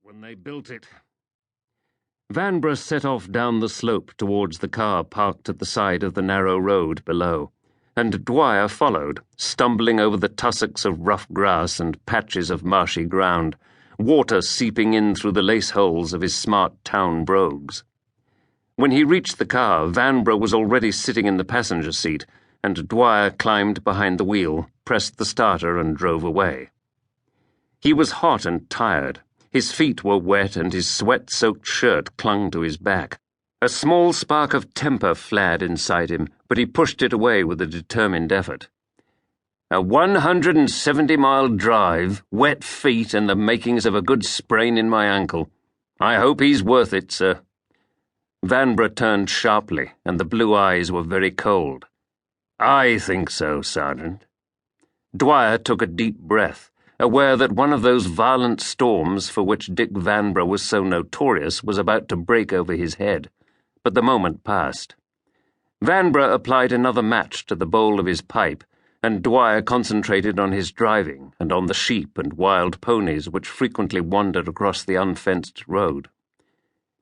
when they built it. Vanbrugh set off down the slope towards the car parked at the side of the narrow road below, and Dwyer followed, stumbling over the tussocks of rough grass and patches of marshy ground, water seeping in through the lace holes of his smart town brogues. When he reached the car, Vanbrugh was already sitting in the passenger seat, and Dwyer climbed behind the wheel, pressed the starter, and drove away. He was hot and tired. His feet were wet, and his sweat-soaked shirt clung to his back. A small spark of temper flared inside him, but he pushed it away with a determined effort. A 170-mile drive, wet feet, and the makings of a good sprain in my ankle. I hope he's worth it, sir. Vanbrugh turned sharply, and the blue eyes were very cold. I think so, Sergeant. Dwyer took a deep breath, aware that one of those violent storms for which Dick Vanbrugh was so notorious was about to break over his head, but the moment passed. Vanbrugh applied another match to the bowl of his pipe, and Dwyer concentrated on his driving and on the sheep and wild ponies which frequently wandered across the unfenced road.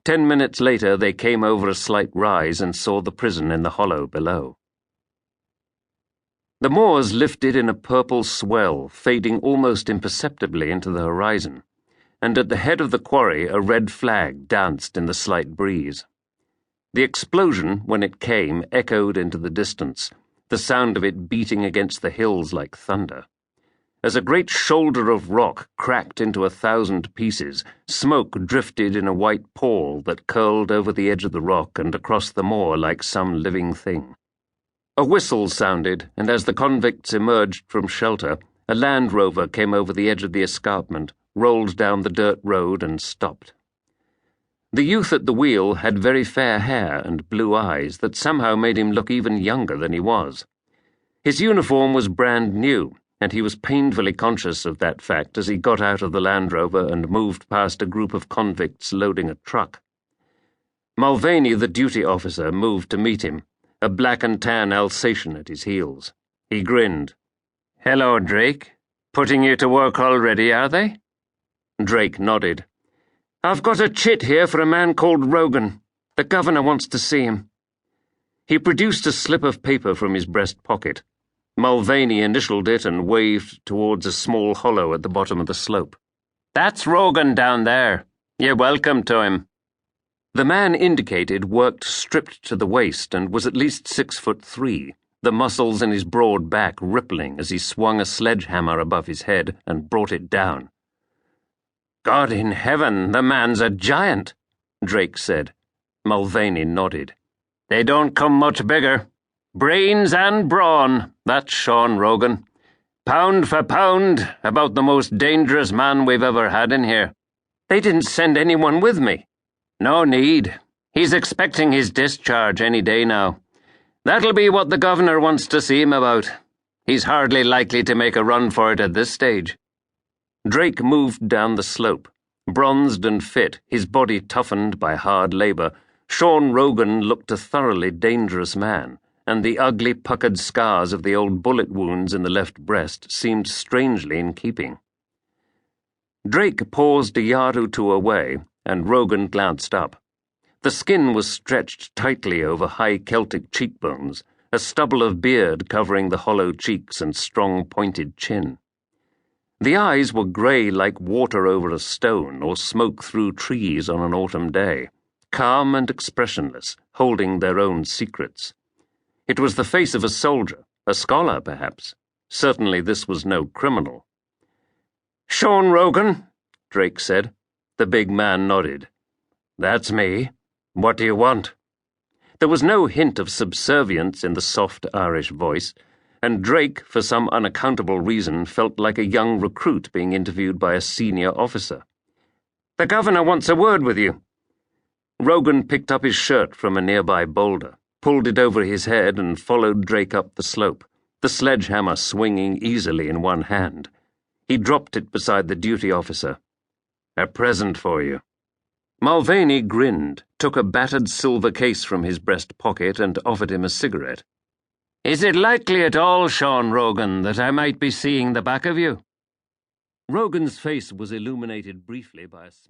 10 minutes later they came over a slight rise and saw the prison in the hollow below. The moors lifted in a purple swell, fading almost imperceptibly into the horizon, and at the head of the quarry a red flag danced in the slight breeze. The explosion, when it came, echoed into the distance, the sound of it beating against the hills like thunder. As a great shoulder of rock cracked into 1,000 pieces, smoke drifted in a white pall that curled over the edge of the rock and across the moor like some living thing. A whistle sounded, and as the convicts emerged from shelter, a Land Rover came over the edge of the escarpment, rolled down the dirt road, and stopped. The youth at the wheel had very fair hair and blue eyes that somehow made him look even younger than he was. His uniform was brand new, and he was painfully conscious of that fact as he got out of the Land Rover and moved past a group of convicts loading a truck. Mulvaney, the duty officer, moved to meet him, a black-and-tan Alsatian at his heels. He grinned. "Hello, Drake. Putting you to work already, are they?" Drake nodded. "I've got a chit here for a man called Rogan. The governor wants to see him." He produced a slip of paper from his breast pocket. Mulvaney initialed it and waved towards a small hollow at the bottom of the slope. "That's Rogan down there. You're welcome to him." The man indicated worked stripped to the waist and was at least 6'3", the muscles in his broad back rippling as he swung a sledgehammer above his head and brought it down. "God in heaven, the man's a giant," Drake said. Mulvaney nodded. "They don't come much bigger. Brains and brawn, that's Sean Rogan. Pound for pound, about the most dangerous man we've ever had in here. They didn't send anyone with me. No need. He's expecting his discharge any day now. That'll be what the governor wants to see him about. He's hardly likely to make a run for it at this stage." Drake moved down the slope. Bronzed and fit, his body toughened by hard labor, Sean Rogan looked a thoroughly dangerous man, and the ugly puckered scars of the old bullet wounds in the left breast seemed strangely in keeping. Drake paused a yard or two away, and Rogan glanced up. The skin was stretched tightly over high Celtic cheekbones, a stubble of beard covering the hollow cheeks and strong pointed chin. The eyes were grey like water over a stone or smoke through trees on an autumn day, calm and expressionless, holding their own secrets. It was the face of a soldier, a scholar perhaps. Certainly this was no criminal. "Sean Rogan," Drake said. The big man nodded. "That's me. What do you want?" There was no hint of subservience in the soft Irish voice, and Drake, for some unaccountable reason, felt like a young recruit being interviewed by a senior officer. "The governor wants a word with you." Rogan picked up his shirt from a nearby boulder, pulled it over his head, and followed Drake up the slope, the sledgehammer swinging easily in one hand. He dropped it beside the duty officer. "A present for you." Mulvaney grinned, took a battered silver case from his breast pocket, and offered him a cigarette. "Is it likely at all, Sean Rogan, that I might be seeing the back of you?" Rogan's face was illuminated briefly by a smile.